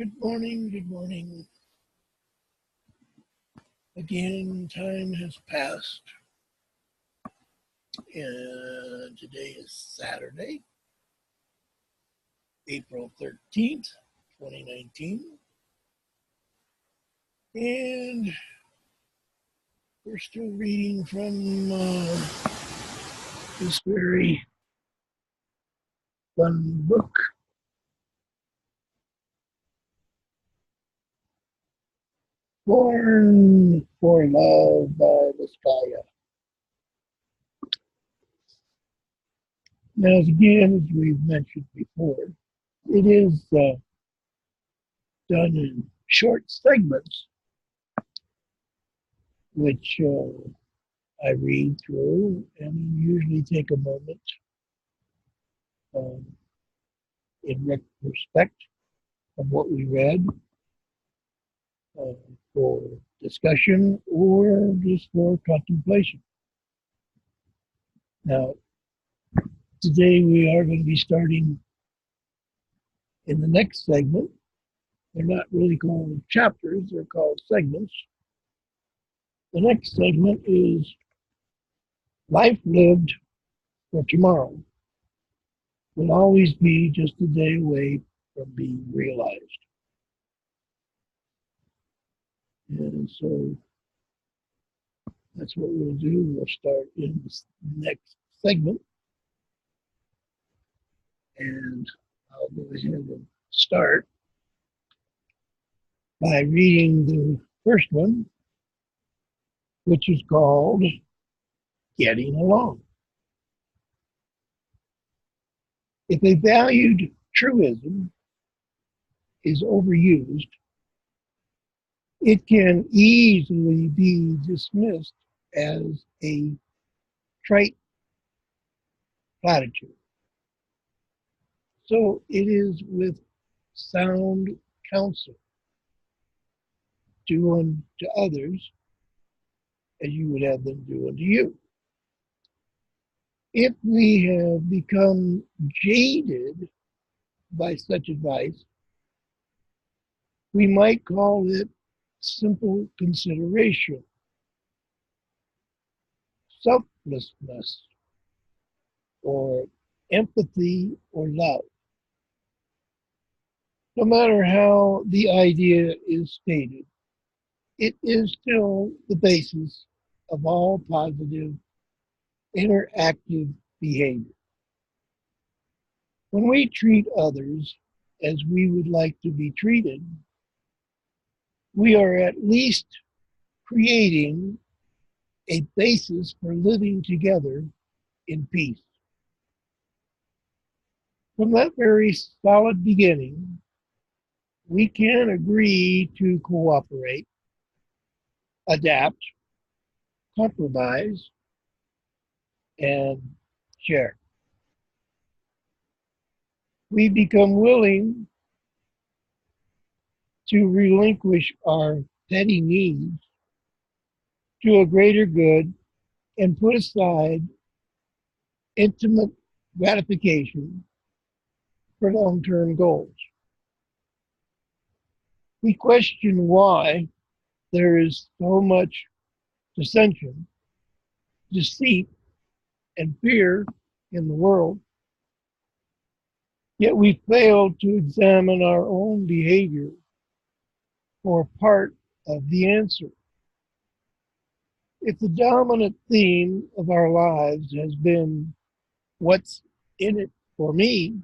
Good morning, good morning. Again, time has passed, and today is Saturday, April 13th, 2019. And we're still reading from this very fun book. Born for Love by Buscaglia. Now, again, as we've mentioned before, it is done in short segments, which I read through and usually take a moment in retrospect of what we read uh, for discussion or just for contemplation. Now, today we are going to be starting in the next segment. They're not really called chapters, they're called segments. The next segment is Life Lived for Tomorrow will always be just a day away from being realized. And so that's what we'll do. We'll start in this next segment. And I'll go ahead and start by reading the first one, which is called Getting Along. If a valued truism is overused, it can easily be dismissed as a trite platitude. So it is with sound counsel. Do unto others as you would have them do unto you. If we have become jaded by such advice, we might call it simple consideration, selflessness, or empathy or love. No matter how the idea is stated, it is still the basis of all positive interactive behavior. When we treat others as we would like to be treated, we are at least creating a basis for living together in peace. From that very solid beginning, we can agree to cooperate, adapt, compromise, and share. We become willing to relinquish our petty needs to a greater good and put aside intimate gratification for long-term goals. We question why there is so much dissension, deceit, and fear in the world, yet we fail to examine our own behavior for part of the answer. If the dominant theme of our lives has been what's in it for me,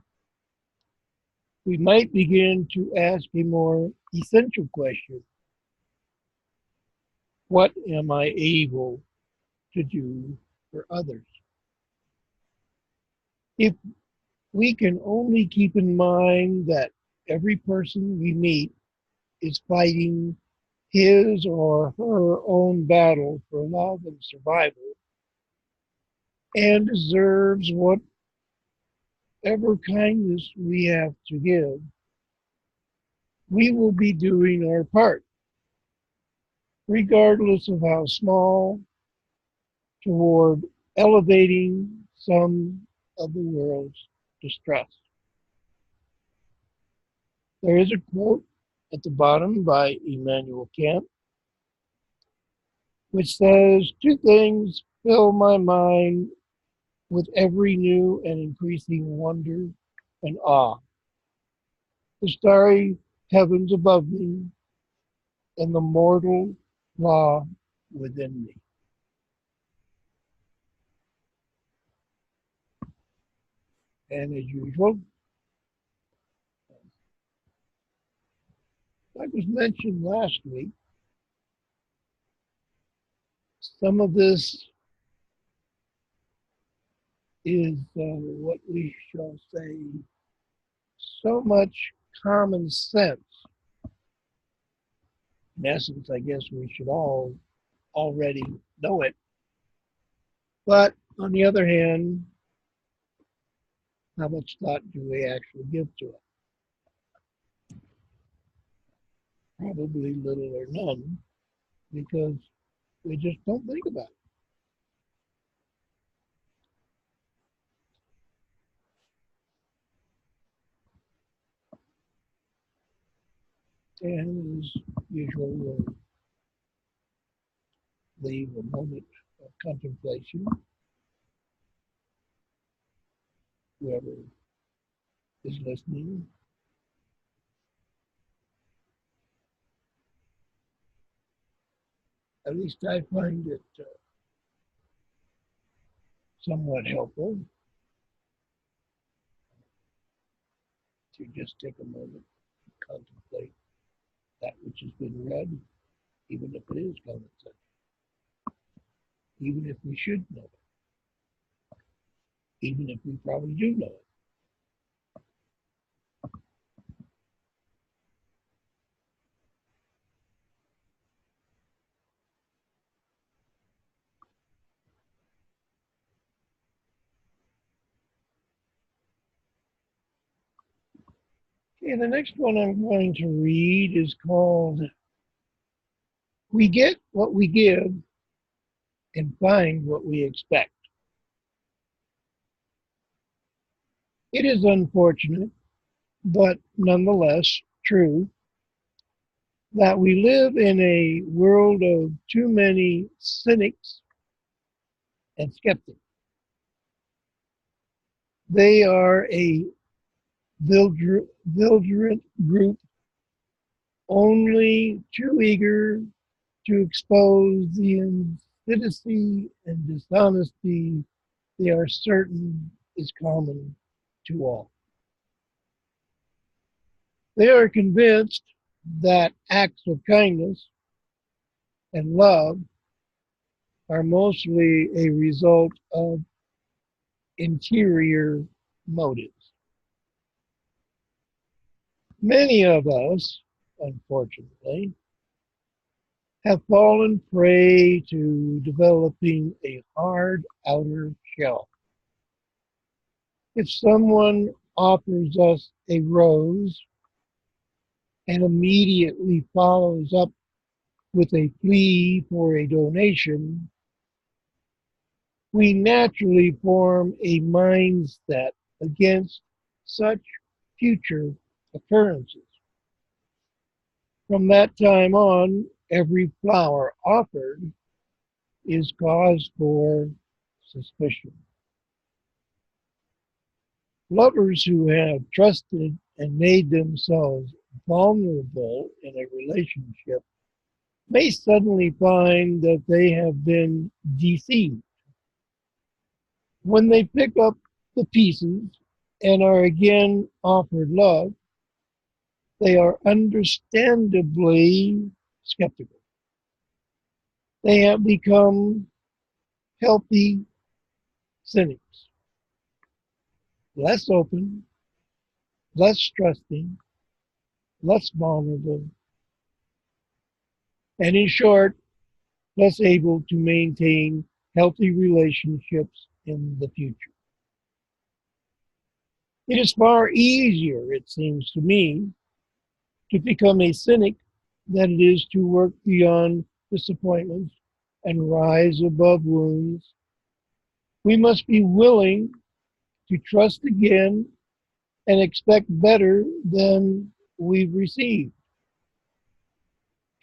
we might begin to ask a more essential question. What am I able to do for others? If we can only keep in mind that every person we meet is fighting his or her own battle for love and survival and deserves whatever kindness we have to give, we will be doing our part, regardless of how small, toward elevating some of the world's distress. There is a quote at the bottom by Immanuel Kant, which says, two things fill my mind with every new and increasing wonder and awe. The starry heavens above me and the mortal law within me. And as usual, like was mentioned last week, some of this is what we shall say so much common sense. In essence, I guess we should all already know it. But on the other hand, how much thought do we actually give to it? Probably little or none, because we just don't think about it. And as usual, we'll leave a moment of contemplation. Whoever is listening, at least I find it somewhat helpful to just take a moment and contemplate that which has been read, even if it is common sense, even if we should know it, even if we probably do know it. Okay, the next one I'm going to read is called We Get What We Give and Find What We Expect. It is unfortunate, but nonetheless true, that we live in a world of too many cynics and skeptics. They are a vigilant group, only too eager to expose the infidelity and dishonesty they are certain is common to all. They are convinced that acts of kindness and love are mostly a result of interior motives. Many of us, unfortunately, have fallen prey to developing a hard outer shell. If someone offers us a rose and immediately follows up with a plea for a donation, we naturally form a mindset against such future occurrences. From that time on, every flower offered is cause for suspicion. Lovers who have trusted and made themselves vulnerable in a relationship may suddenly find that they have been deceived. When they pick up the pieces and are again offered love, they are understandably skeptical. They have become healthy cynics, less open, less trusting, less vulnerable, and in short, less able to maintain healthy relationships in the future. It is far easier, it seems to me, to become a cynic than it is to work beyond disappointments and rise above wounds. We must be willing to trust again and expect better than we've received.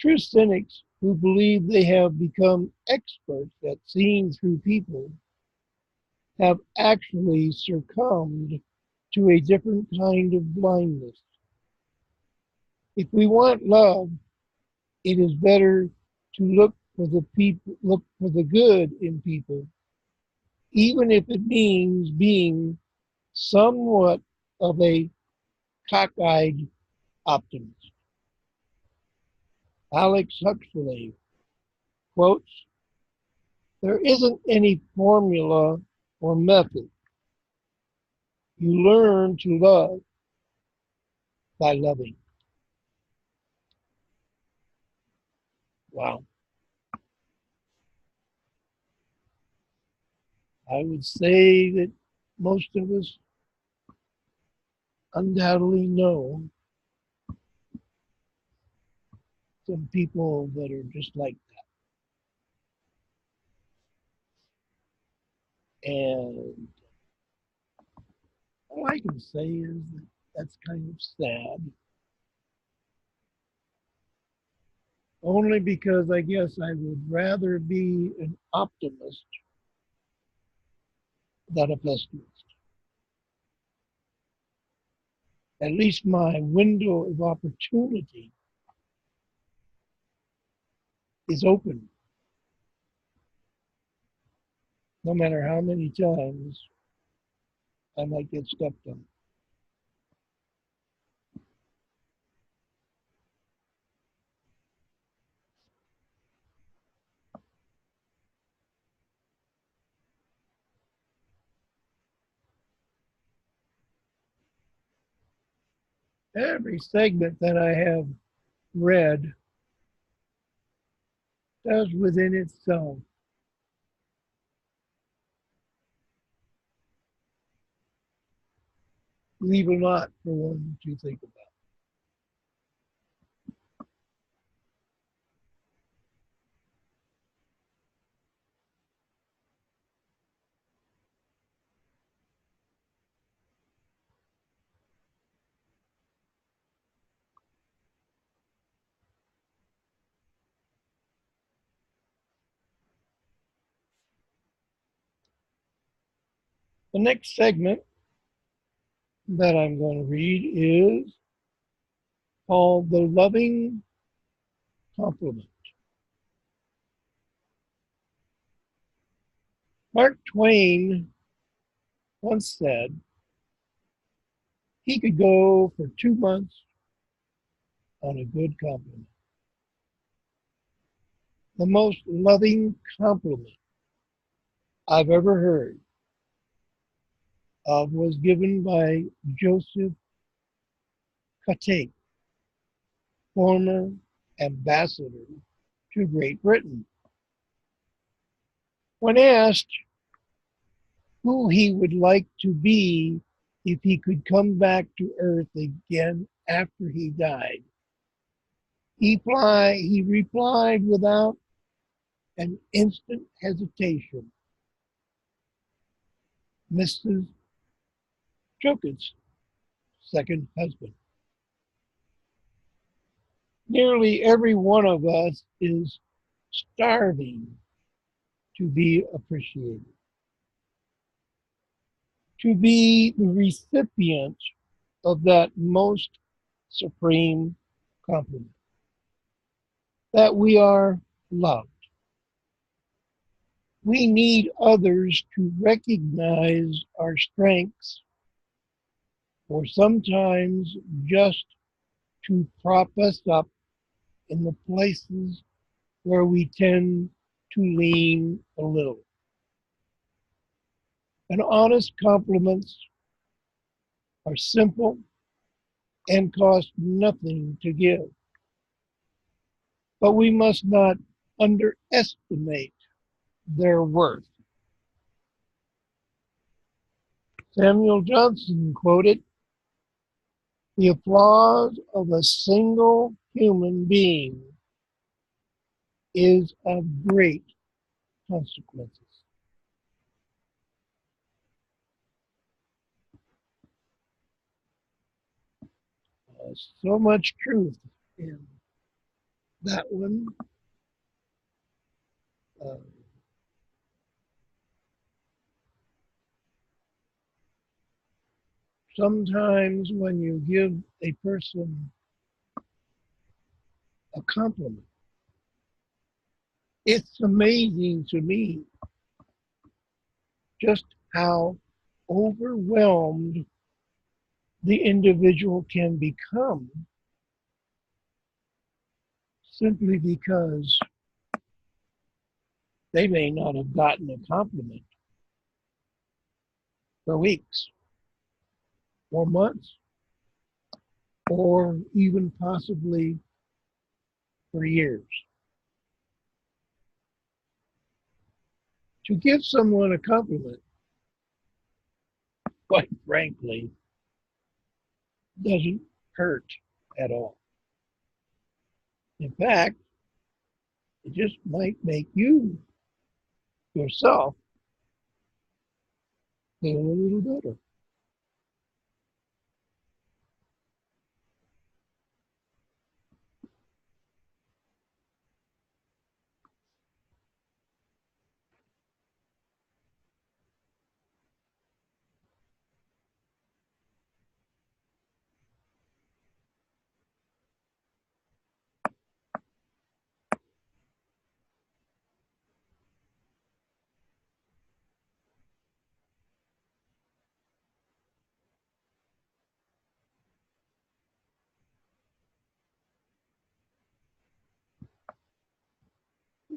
True cynics who believe they have become experts at seeing through people have actually succumbed to a different kind of blindness. If we want love, it is better to look for the good in people, even if it means being somewhat of a cockeyed optimist. Alex Huxley quotes, "There isn't any formula or method. You learn to love by loving." Wow. I would say that most of us undoubtedly know some people that are just like that. And all I can say is that that's kind of sad. Only because I guess I would rather be an optimist than a pessimist. At least my window of opportunity is open, no matter how many times I might get stepped on. Every segment that I have read does within itself leave a lot for one to think about. The next segment that I'm going to read is called The Loving Compliment. Mark Twain once said he could go for 2 months on a good compliment. The most loving compliment I've ever heard of was given by Joseph Catate, former ambassador to Great Britain. When asked who he would like to be if he could come back to Earth again after he died, he replied without an instant hesitation, Mrs. Chocot's second husband. Nearly every one of us is starving to be appreciated, to be the recipient of that most supreme compliment, that we are loved. We need others to recognize our strengths or sometimes just to prop us up in the places where we tend to lean a little. And honest compliments are simple and cost nothing to give. But we must not underestimate their worth. Samuel Johnson quoted, "The applause of a single human being is of great consequences." So much truth in that one. Uh, Sometimes when you give a person a compliment, it's amazing to me just how overwhelmed the individual can become simply because they may not have gotten a compliment for weeks or months or even possibly for years. To give someone a compliment, quite frankly, doesn't hurt at all. In fact, it just might make you yourself feel a little better.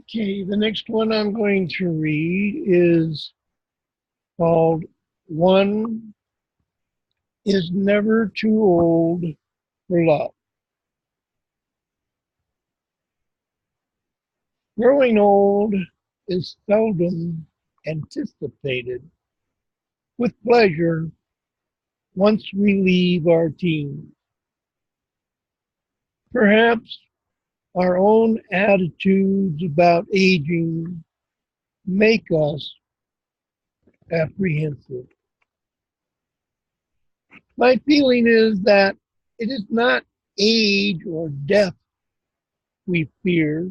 Okay, the next one I'm going to read is called One is Never Too Old for Love. Growing old is seldom anticipated with pleasure once we leave our teens. Perhaps our own attitudes about aging make us apprehensive. My feeling is that it is not age or death we fear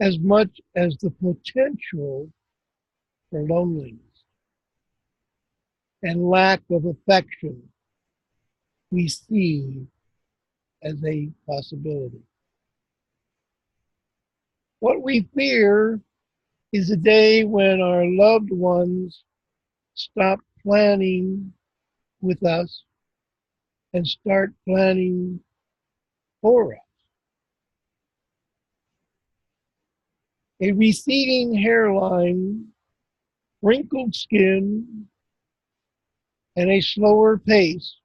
as much as the potential for loneliness and lack of affection we see as a possibility. What we fear is a day when our loved ones stop planning with us and start planning for us. A receding hairline, wrinkled skin, and a slower pace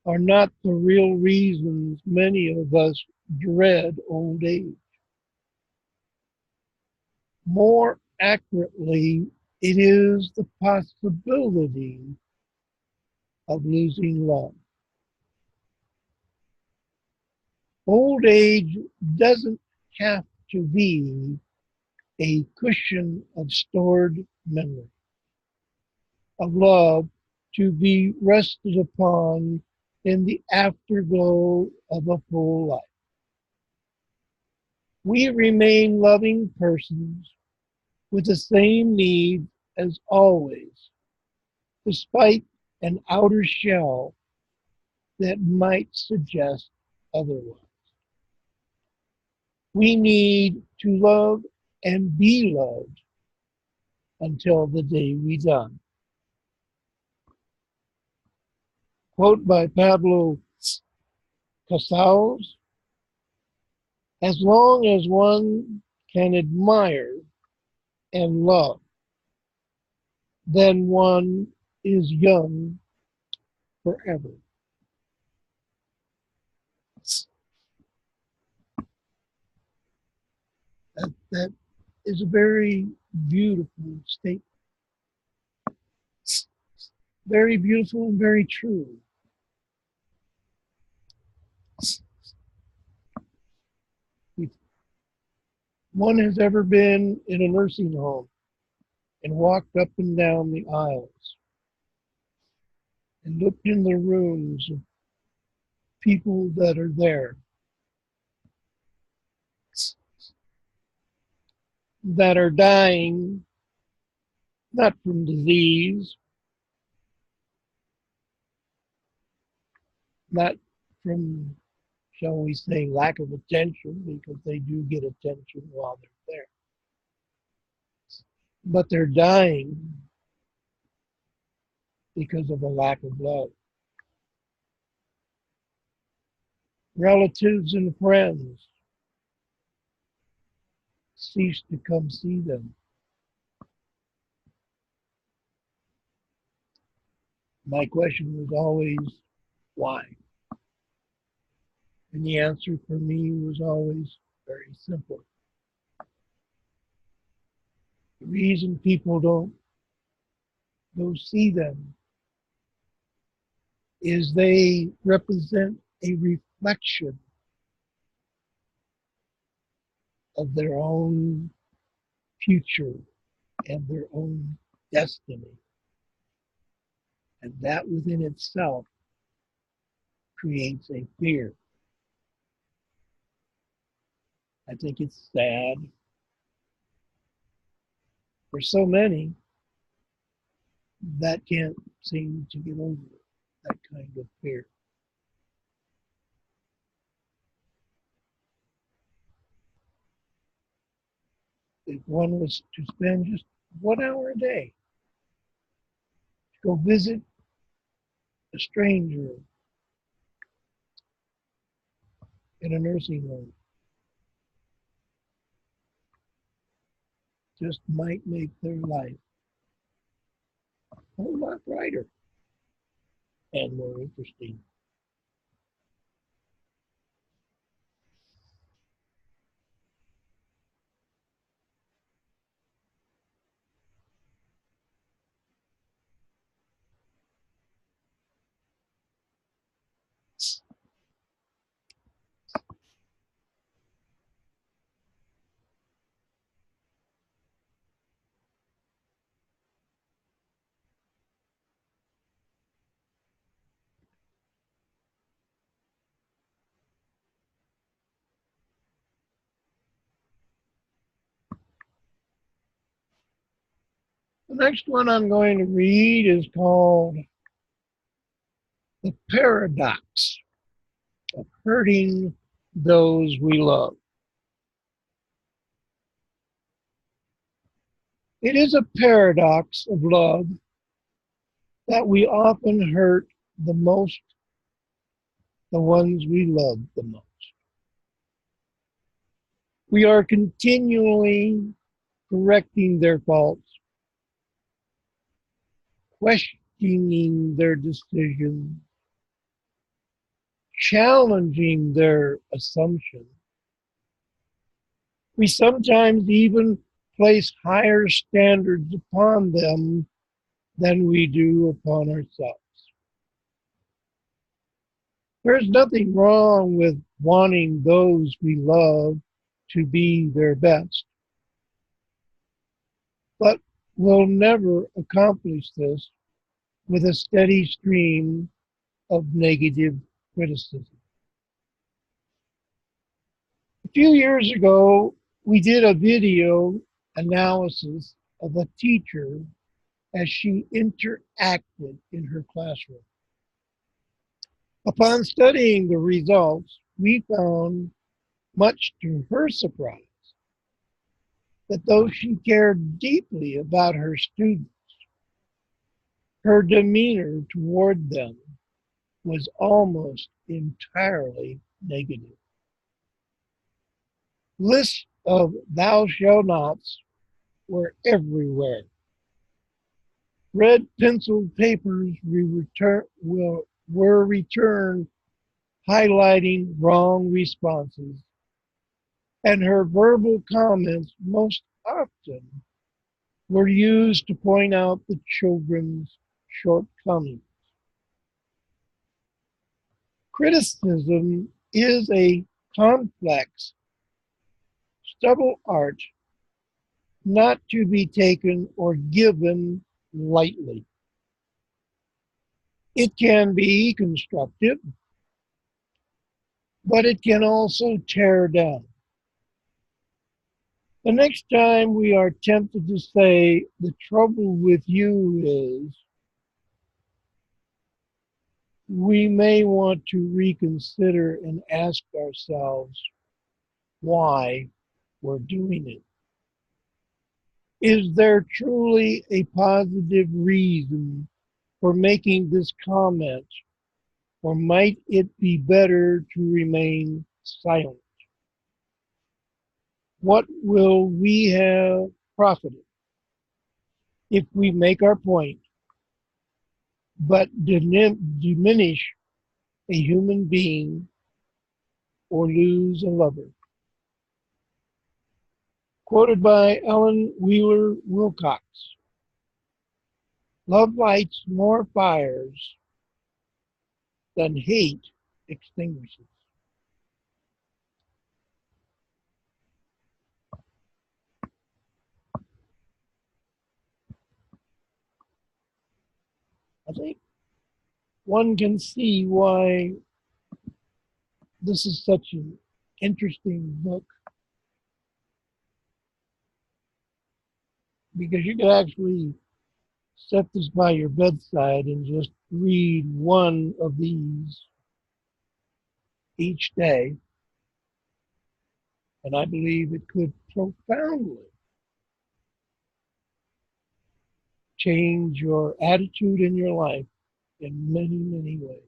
are not the real reasons many of us dread old age. More accurately, it is the possibility of losing love. Old age doesn't have to be a cushion of stored memory, of love to be rested upon in the afterglow of a full life. We remain loving persons with the same needs as always, despite an outer shell that might suggest otherwise. We need to love and be loved until the day we die. Quote by Pablo Casals: as long as one can admire and love, then one is young forever. That is a very beautiful statement. Very beautiful and very true. If one has ever been in a nursing home and walked up and down the aisles and looked in the rooms of people that are there that are dying, not from disease, not from, shall we say, lack of attention, because they do get attention while they're there, but they're dying because of a lack of love. Relatives and friends cease to come see them. My question was always, why? And the answer for me was always very simple. The reason people don't go see them is they represent a reflection of their own future and their own destiny. And that within itself creates a fear. I think it's sad for so many that can't seem to get over that kind of fear. If one was to spend just 1 hour a day to go visit a stranger in a nursing home, just might make their life a whole lot brighter and more interesting. The next one I'm going to read is called The Paradox of Hurting Those We Love. It is a paradox of love that we often hurt the most the ones we love the most. We are continually correcting their faults, questioning their decisions, challenging their assumptions. We sometimes even place higher standards upon them than we do upon ourselves. There's nothing wrong with wanting those we love to be their best, but we'll never accomplish this with a steady stream of negative criticism. A few years ago, we did a video analysis of a teacher as she interacted in her classroom. Upon studying the results, we found, much to her surprise, that though she cared deeply about her students, her demeanor toward them was almost entirely negative. Lists of thou shalt nots were everywhere. Red penciled papers were returned highlighting wrong responses, and her verbal comments most often were used to point out the children's shortcomings. Criticism is a complex, subtle art not to be taken or given lightly. It can be constructive, but it can also tear down. The next time we are tempted to say, the trouble with you is, we may want to reconsider and ask ourselves why we're doing it. Is there truly a positive reason for making this comment, or might it be better to remain silent? What will we have profited if we make our point but diminish a human being or lose a lover? Quoted by Ellen Wheeler Wilcox. Love lights more fires than hate extinguishes. I think one can see why this is such an interesting book, because you could actually set this by your bedside and just read one of these each day, and I believe it could profoundly change your attitude in your life in many, many ways.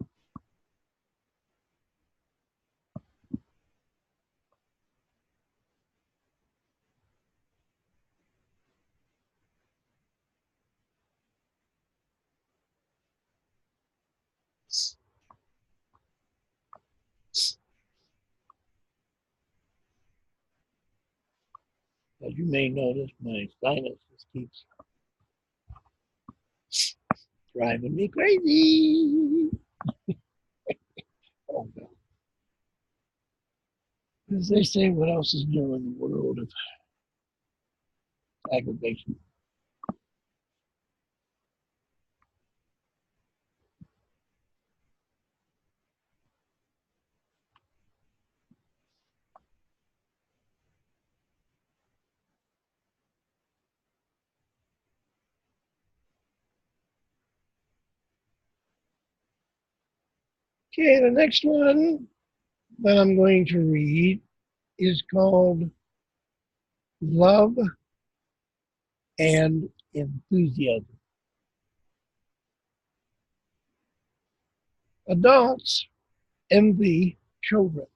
As you may notice, my sinus just keeps driving me crazy. Oh, no. As they say, what else is new in the world of aggravation? Okay, the next one that I'm going to read is called Love and Enthusiasm. Adults envy children.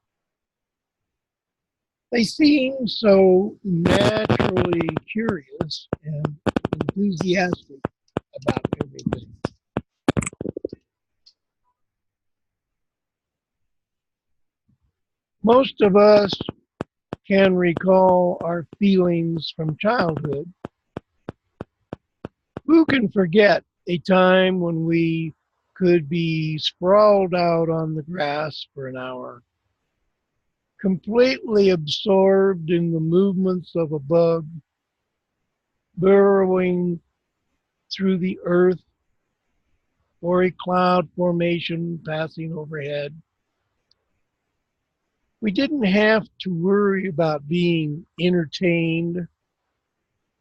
They seem so naturally curious and enthusiastic about everything. Most of us can recall our feelings from childhood. Who can forget a time when we could be sprawled out on the grass for an hour, completely absorbed in the movements of a bug burrowing through the earth or a cloud formation passing overhead? We didn't have to worry about being entertained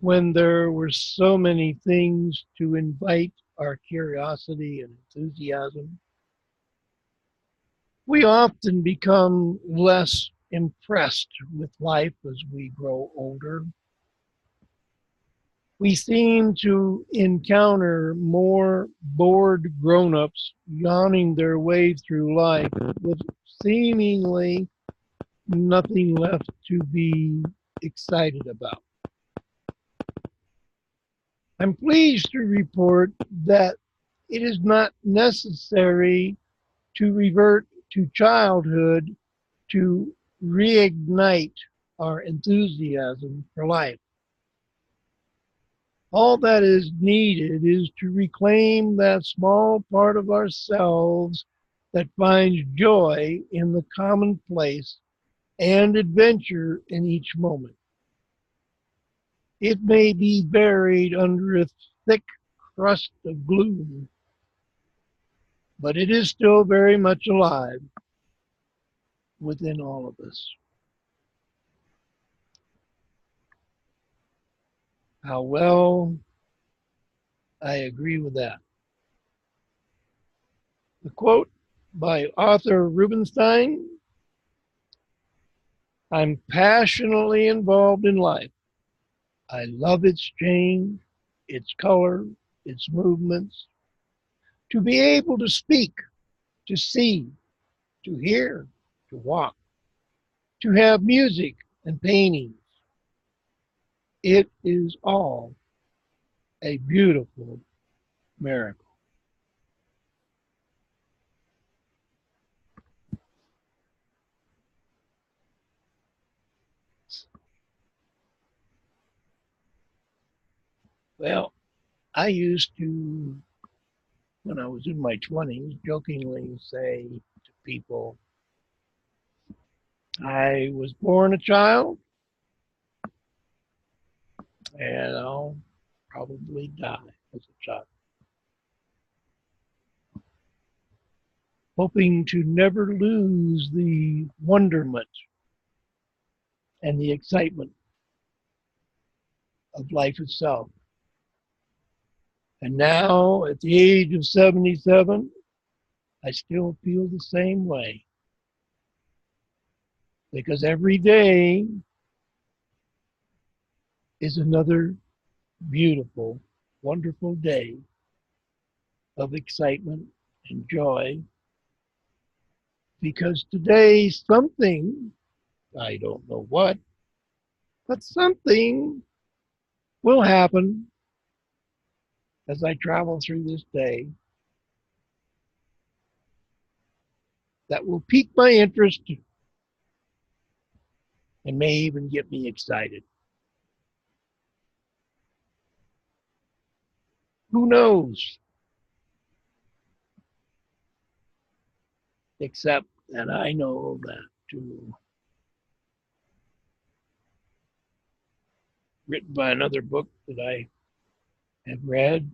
when there were so many things to invite our curiosity and enthusiasm. We often become less impressed with life as we grow older. We seem to encounter more bored grown-ups yawning their way through life with seemingly nothing left to be excited about. I'm pleased to report that it is not necessary to revert to childhood to reignite our enthusiasm for life. All that is needed is to reclaim that small part of ourselves that finds joy in the commonplace and adventure in each moment. It may be buried under a thick crust of gloom, but it is still very much alive within all of us. How well I agree with that. The quote by author Rubinstein: I'm passionately involved in life. I love its change, its color, its movements. To be able to speak, to see, to hear, to walk, to have music and paintings. It is all a beautiful miracle. Well, I used to, when I was in my 20s, jokingly say to people, I was born a child and I'll probably die as a child, hoping to never lose the wonderment and the excitement of life itself. And now, at the age of 77, I still feel the same way because every day is another beautiful, wonderful day of excitement and joy because today something, I don't know what, but something will happen as I travel through this day that will pique my interest and may even get me excited. Who knows? Except that I know that too. Written by another book that I have read.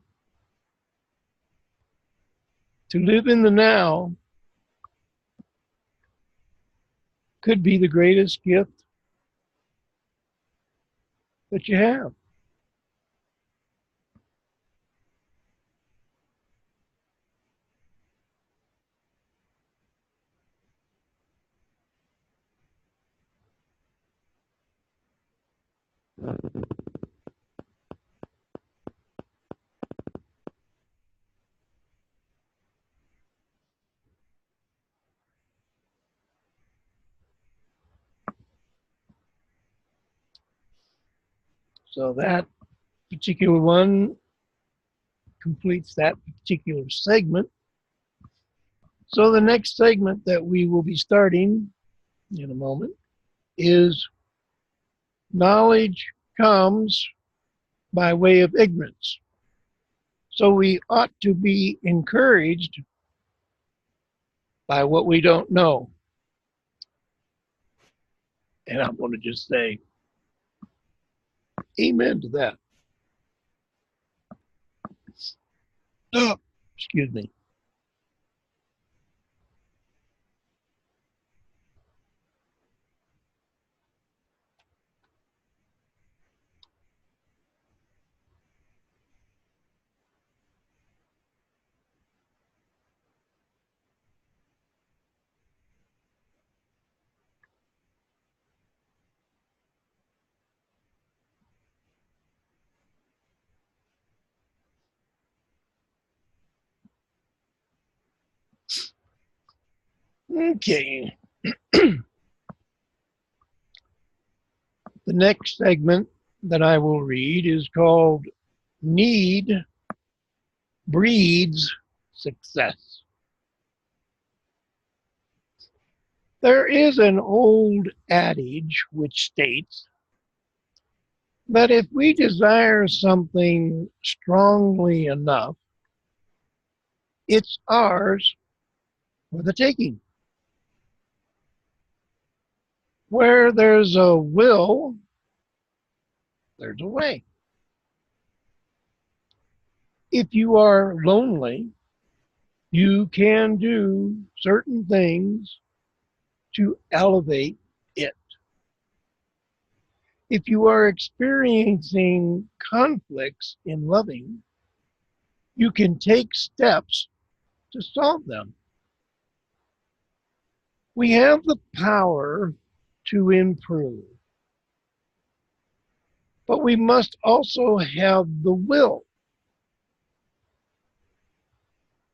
To live in the now could be the greatest gift that you have. So that particular one completes that particular segment. So the next segment that we will be starting in a moment is knowledge comes by way of ignorance. So we ought to be encouraged by what we don't know. And I'm going to just say amen to that. Oh, excuse me. Okay. The next segment that I will read is called Need Breeds Success. There is an old adage which states that if we desire something strongly enough, it's ours for the taking. Where there's a will, there's a way. If you are lonely, you can do certain things to elevate it. If you are experiencing conflicts in loving, you can take steps to solve them. We have the power to improve, but we must also have the will.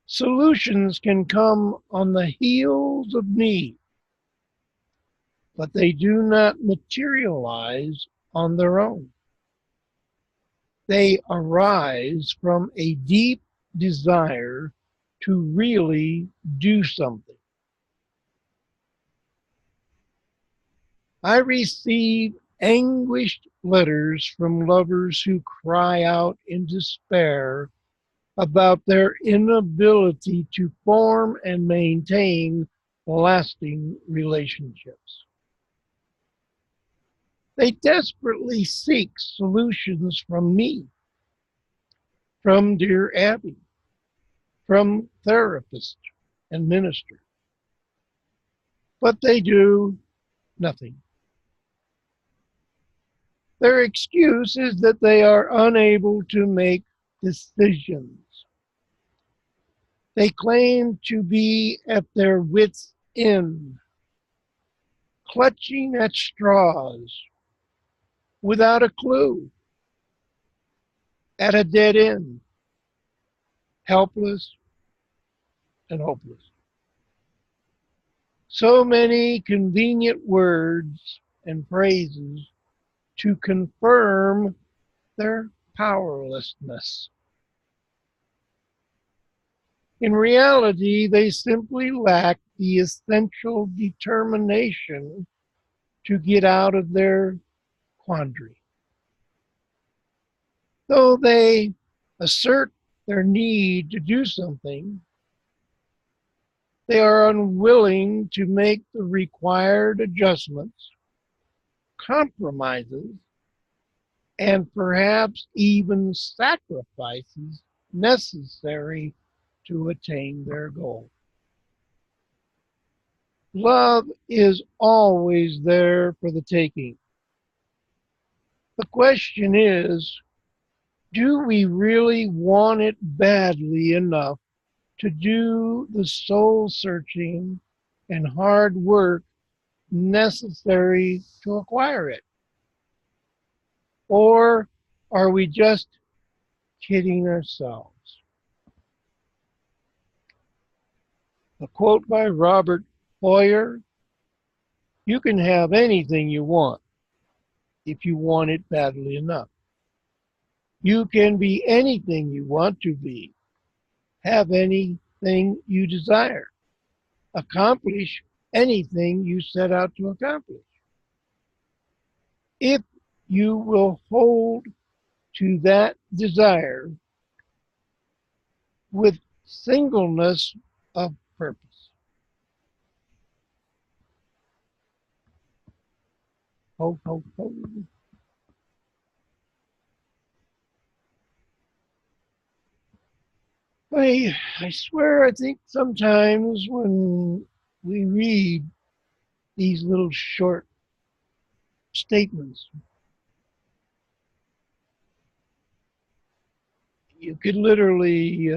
Solutions can come on the heels of need, but they do not materialize on their own. They arise from a deep desire to really do something. I receive anguished letters from lovers who cry out in despair about their inability to form and maintain lasting relationships. They desperately seek solutions from me, from dear Abby, from therapist and minister, but they do nothing. Their excuse is that they are unable to make decisions. They claim to be at their wits' end, clutching at straws, without a clue, at a dead end, helpless and hopeless. So many convenient words and phrases to confirm their powerlessness. In reality, they simply lack the essential determination to get out of their quandary. Though they assert their need to do something, they are unwilling to make the required adjustments, compromises, and perhaps even sacrifices necessary to attain their goal. Love is always there for the taking. The question is, do we really want it badly enough to do the soul searching and hard work necessary to acquire it? Or are we just kidding ourselves? A quote by Robert Hoyer: "You can have anything you want if you want it badly enough. You can be anything you want to be, have anything you desire, accomplish anything you set out to accomplish, if you will hold to that desire with singleness of purpose." Ho, ho, ho. I swear, I think sometimes when we read these little short statements, you could literally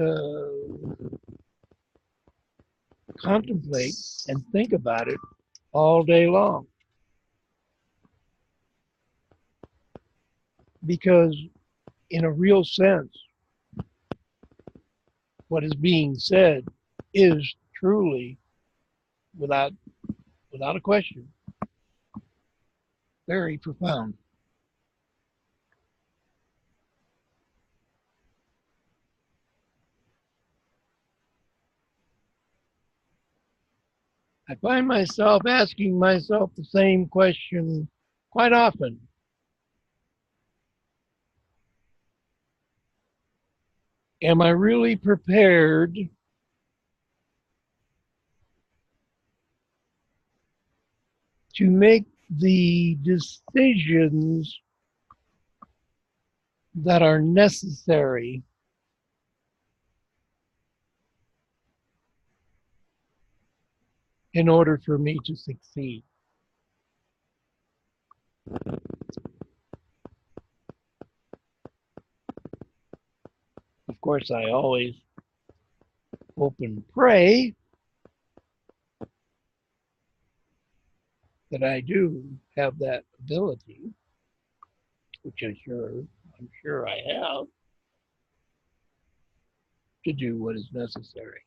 contemplate and think about it all day long. Because in a real sense, what is being said is truly, without a question, very profound. I find myself asking myself the same question quite often. Am I really prepared to make the decisions that are necessary in order for me to succeed? course, I always hope and pray that I do have that ability, which I'm sure I have, to do what is necessary.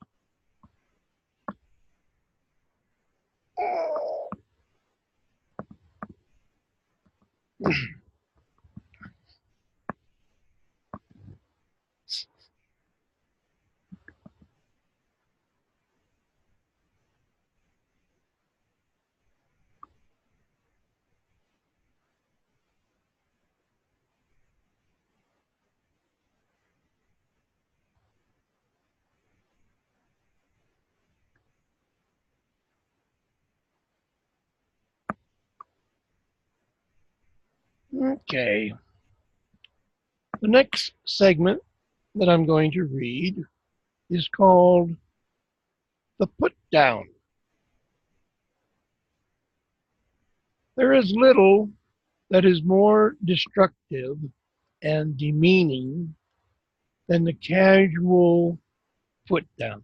Okay. The next segment that I'm going to read is called The Put Down. There is little that is more destructive and demeaning than the casual put down.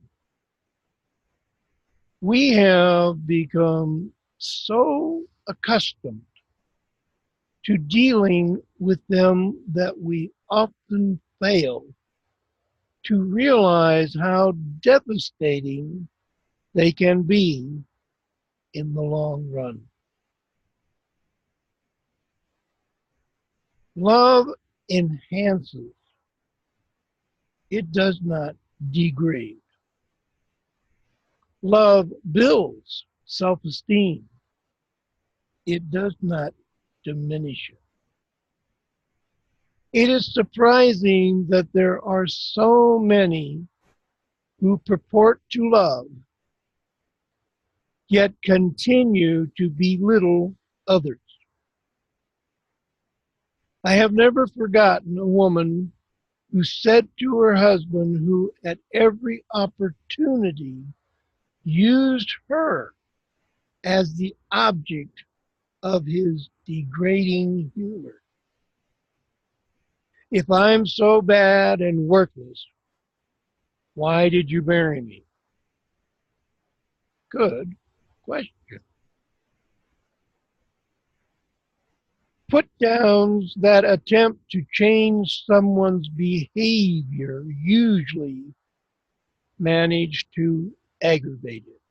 We have become so accustomed to dealing with them that we often fail to realize how devastating they can be in the long run. Love enhances, it does not degrade. Love builds self-esteem, it does not diminish it. It is surprising that there are so many who purport to love, yet continue to belittle others. I have never forgotten a woman who said to her husband, who at every opportunity used her as the object of his degrading humor, "If I'm so bad and worthless, why did you marry me?" Good question. Put downs that attempt to change someone's behavior usually manage to aggravate it.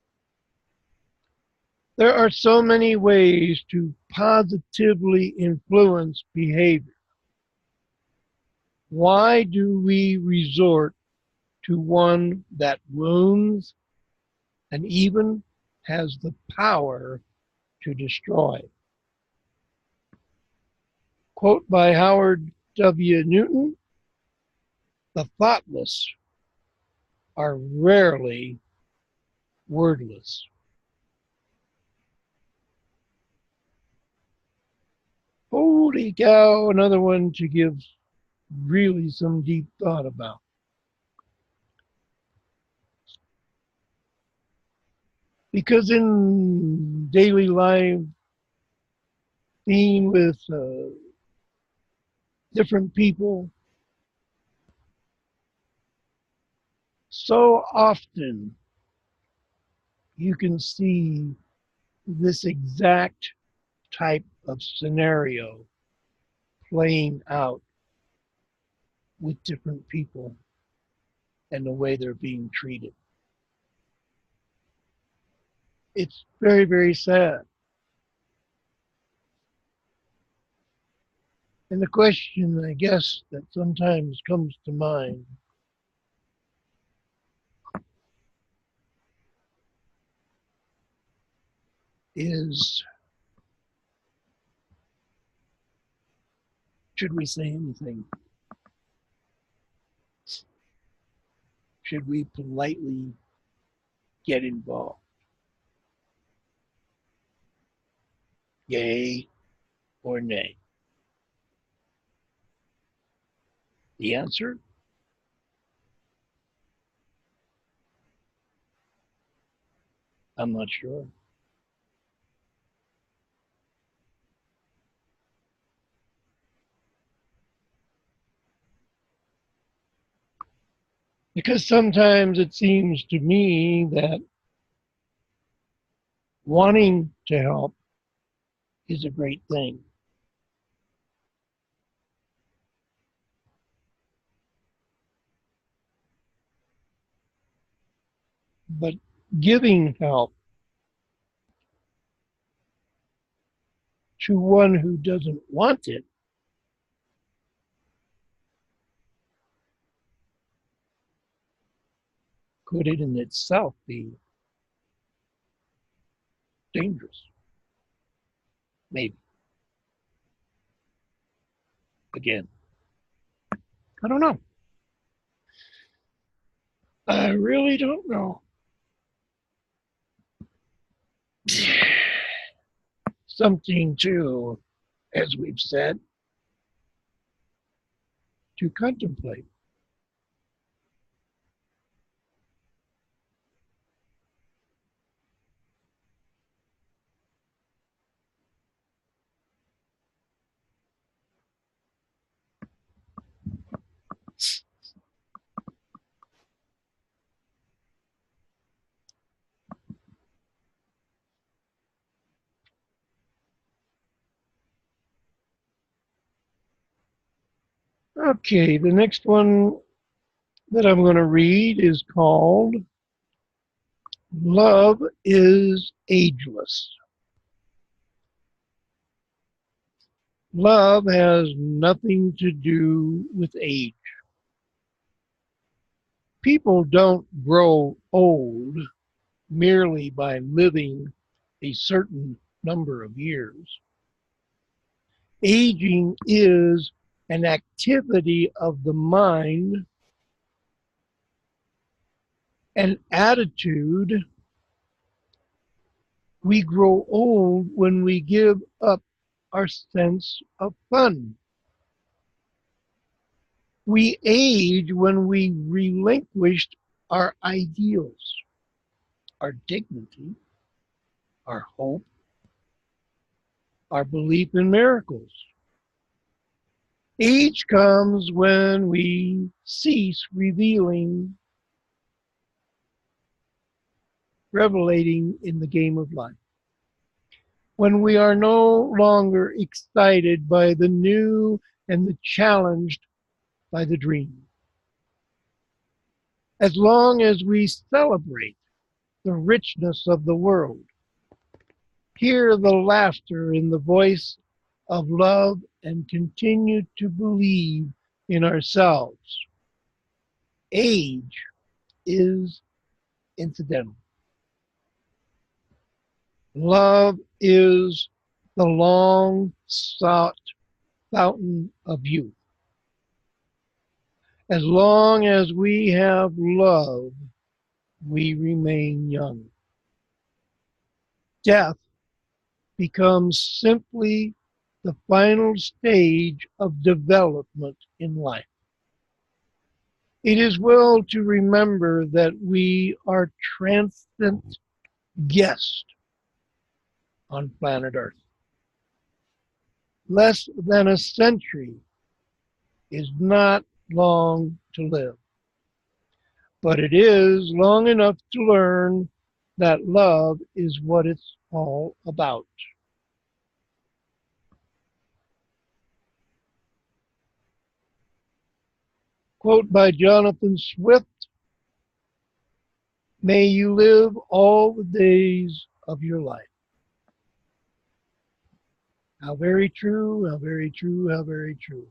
There are so many ways to positively influence behavior. Why do we resort to one that wounds and even has the power to destroy? Quote by Howard W. Newton: "The thoughtless are rarely wordless." Holy cow, another one to give really some deep thought about. Because in daily life, being with different people, so often you can see this exact type of scenario playing out with different people and the way they're being treated. It's very, very sad. And the question, I guess, that sometimes comes to mind is, should we say anything? Should we politely get involved? Yay or nay? The answer? I'm not sure. Because sometimes it seems to me that wanting to help is a great thing. But giving help to one who doesn't want it, could it in itself be dangerous? Maybe. Again, I don't know. I really don't know. Something to, as we've said, to contemplate. Okay, the next one that I'm going to read is called Love is Ageless. Love has nothing to do with age. People don't grow old merely by living a certain number of years. Aging is an activity of the mind, an attitude. We grow old when we give up our sense of fun. We age when we relinquished our ideals, our dignity, our hope, our belief in miracles. Age comes when we cease revelating in the game of life. When we are no longer excited by the new and the challenged by the dream. As long as we celebrate the richness of the world, hear the laughter in the voice of love, and continue to believe in ourselves, age is incidental. Love is the long sought fountain of youth. As long as we have love, we remain young. Death becomes simply the final stage of development in life. It is well to remember that we are transient guests on planet Earth. Less than a century is not long to live, but it is long enough to learn that love is what it's all about. Quote by Jonathan Swift, "May you live all the days of your life." How very true, how very true, how very true.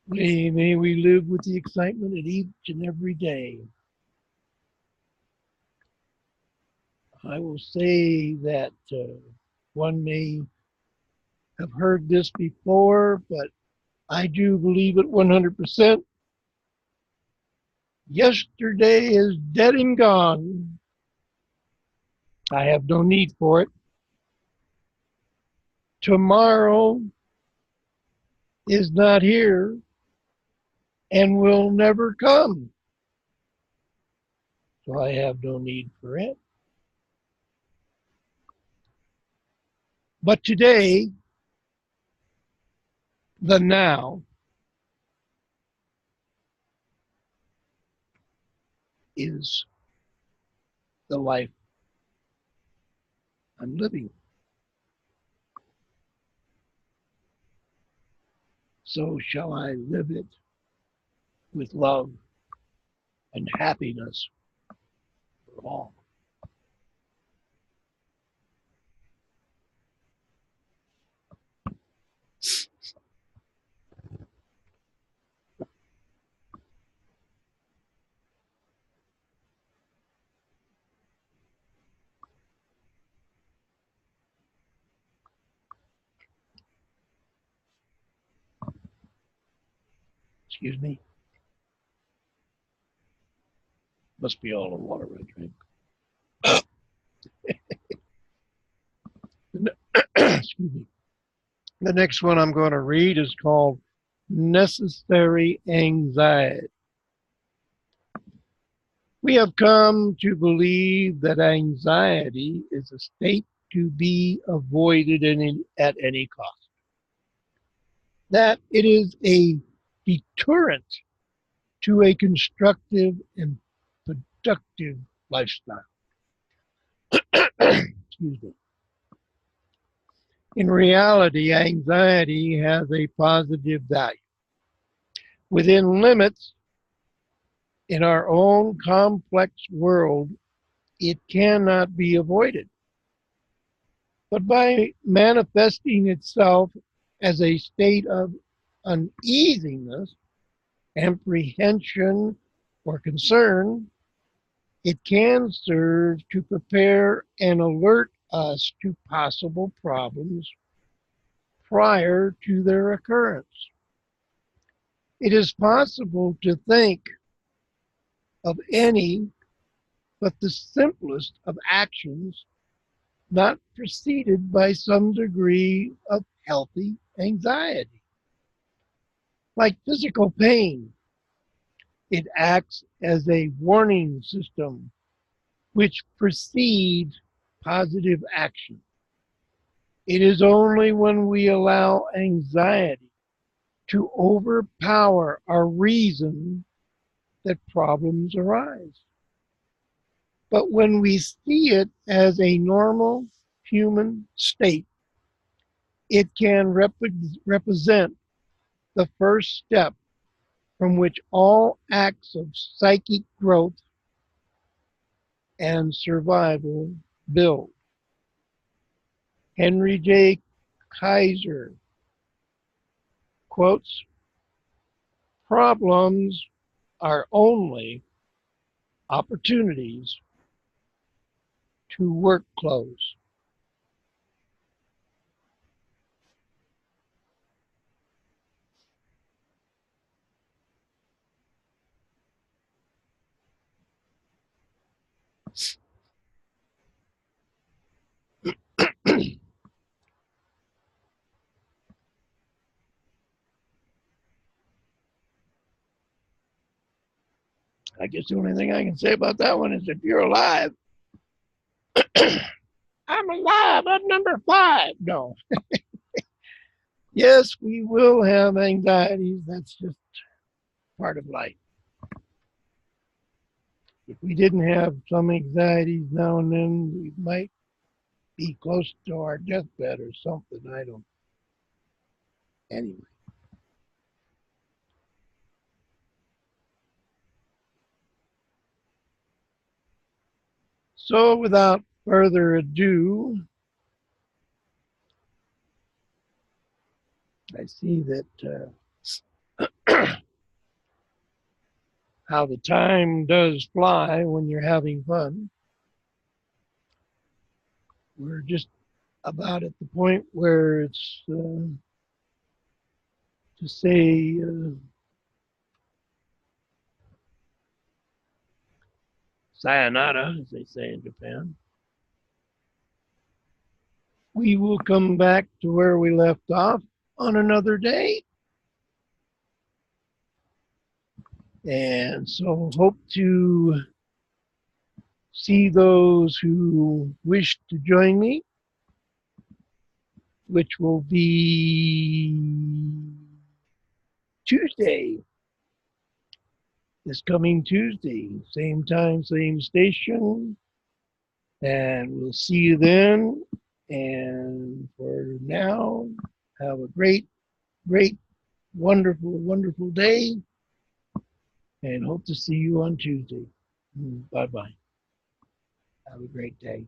May we live with the excitement at each and every day. I will say that one may have heard this before, but I do believe it 100%. Yesterday is dead and gone. I have no need for it. Tomorrow is not here and will never come. So I have no need for it. But today, the now is the life I'm living. So shall I live it with love and happiness for all. Excuse me. Must be all the water I drink. Excuse me. The next one I'm going to read is called Necessary Anxiety. We have come to believe that anxiety is a state to be avoided at any cost. That it is a deterrent to a constructive and productive lifestyle. Excuse me. In reality, anxiety has a positive value. Within limits, in our own complex world, it cannot be avoided. But by manifesting itself as a state of uneasiness, apprehension, or concern, it can serve to prepare and alert us to possible problems prior to their occurrence. It is possible to think of any but the simplest of actions not preceded by some degree of healthy anxiety. Like physical pain, it acts as a warning system which precedes positive action. It is only when we allow anxiety to overpower our reason that problems arise. But when we see it as a normal human state, it can represent the first step from which all acts of psychic growth and survival build. Henry J. Kaiser quotes, "Problems are only opportunities to work close." I guess the only thing I can say about that one is if you're alive, I'm alive at number 5. No. Yes, we will have anxieties. That's just part of life. If we didn't have some anxieties now and then, we might be close to our deathbed or something. I don't. Anyway. So without further ado, I see that how the time does fly when you're having fun. We're just about at the point where it's to say sayonara, as they say in Japan. We will come back to where we left off on another day. And so hope to see those who wish to join me. which will be Tuesday, this coming Tuesday, same time, same station. And we'll see you then. And for now, have a great, wonderful, wonderful day. And hope to see you on Tuesday. Bye bye. Have a great day.